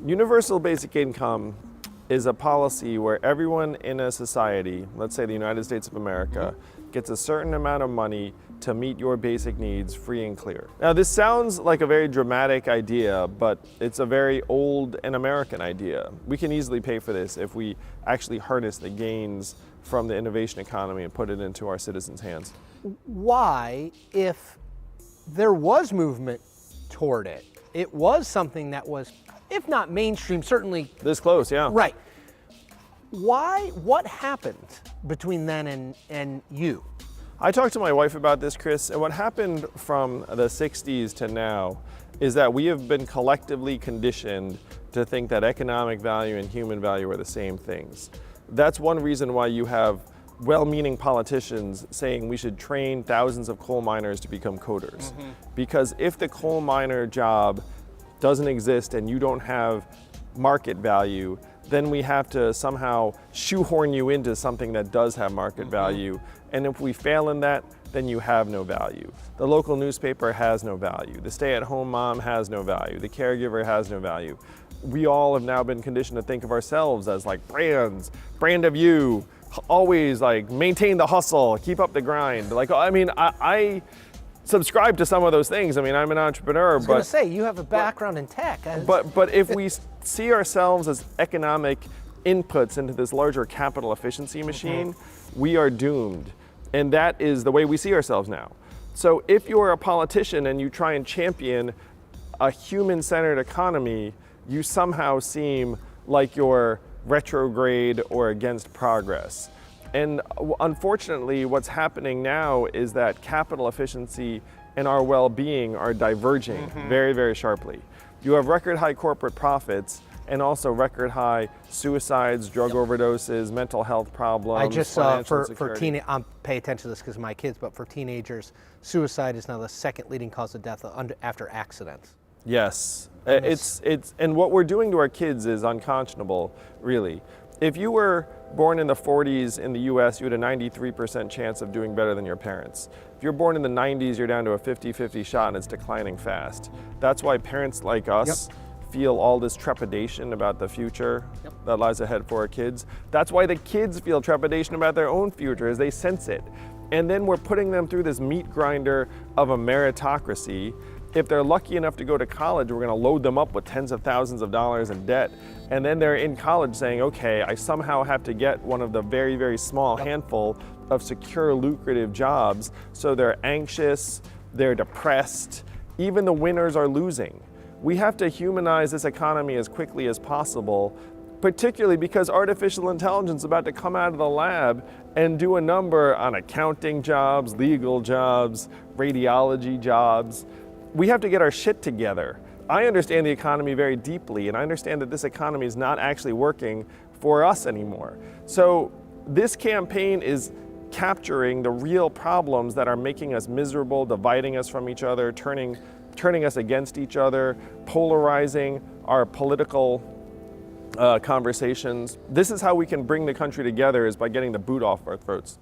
Universal basic income is a policy where everyone in a society, let's say the United States of America, gets a certain amount of money to meet your basic needs free and clear. Now this sounds like a very dramatic idea, but it's a very old and American idea. We can easily pay for this if we actually harness the gains from the innovation economy and put it into our citizens' hands. Why, if there was movement toward it, it was something that was, if not mainstream, certainly this close, yeah. Right. Why, what happened between then and you? I talked to my wife about this, Chris, and what happened from the 60s to now is that we have been collectively conditioned to think that economic value and human value are the same things. That's one reason why you have well-meaning politicians saying we should train thousands of coal miners to become coders. Because if the coal miner job doesn't exist and you don't have market value, then we have to somehow shoehorn you into something that does have market value. And if we fail in that, then you have no value. The local newspaper has no value. The stay-at-home mom has no value. The caregiver has no value. We all have now been conditioned to think of ourselves as like brands, brand of you, always like maintain the hustle, keep up the grind. Like, I mean, I subscribe to some of those things. I mean, I'm an entrepreneur, I was going to say, you have a background in tech. But if we see ourselves as economic inputs into this larger capital efficiency machine, we are doomed. And that is the way we see ourselves now. So if you're a politician and you try and champion a human-centered economy, you somehow seem like you're retrograde or against progress. And unfortunately, what's happening now is that capital efficiency and our well-being are diverging very, very sharply. You have record high corporate profits and also record high suicides, drug overdoses, mental health problems. I just saw I pay attention to this because of my kids, but for teenagers, suicide is now the second leading cause of death after accidents. Yes, and what we're doing to our kids is unconscionable, really. If you were born in the 40s in the US, you had a 93% chance of doing better than your parents. If you're born in the 90s, you're down to a 50-50 shot and it's declining fast. That's why parents like us feel all this trepidation about the future that lies ahead for our kids. That's why the kids feel trepidation about their own future as they sense it. And then we're putting them through this meat grinder of a meritocracy. If they're lucky enough to go to college, we're going to load them up with tens of thousands of dollars in debt. And then they're in college saying, okay, I somehow have to get one of the very, very small handful of secure, lucrative jobs. So they're anxious, they're depressed, even the winners are losing. We have to humanize this economy as quickly as possible, particularly because artificial intelligence is about to come out of the lab and do a number on accounting jobs, legal jobs, radiology jobs. We have to get our shit together. I understand the economy very deeply, and I understand that this economy is not actually working for us anymore. So this campaign is capturing the real problems that are making us miserable, dividing us from each other, turning us against each other, polarizing our political conversations. This is how we can bring the country together, is by getting the boot off our throats.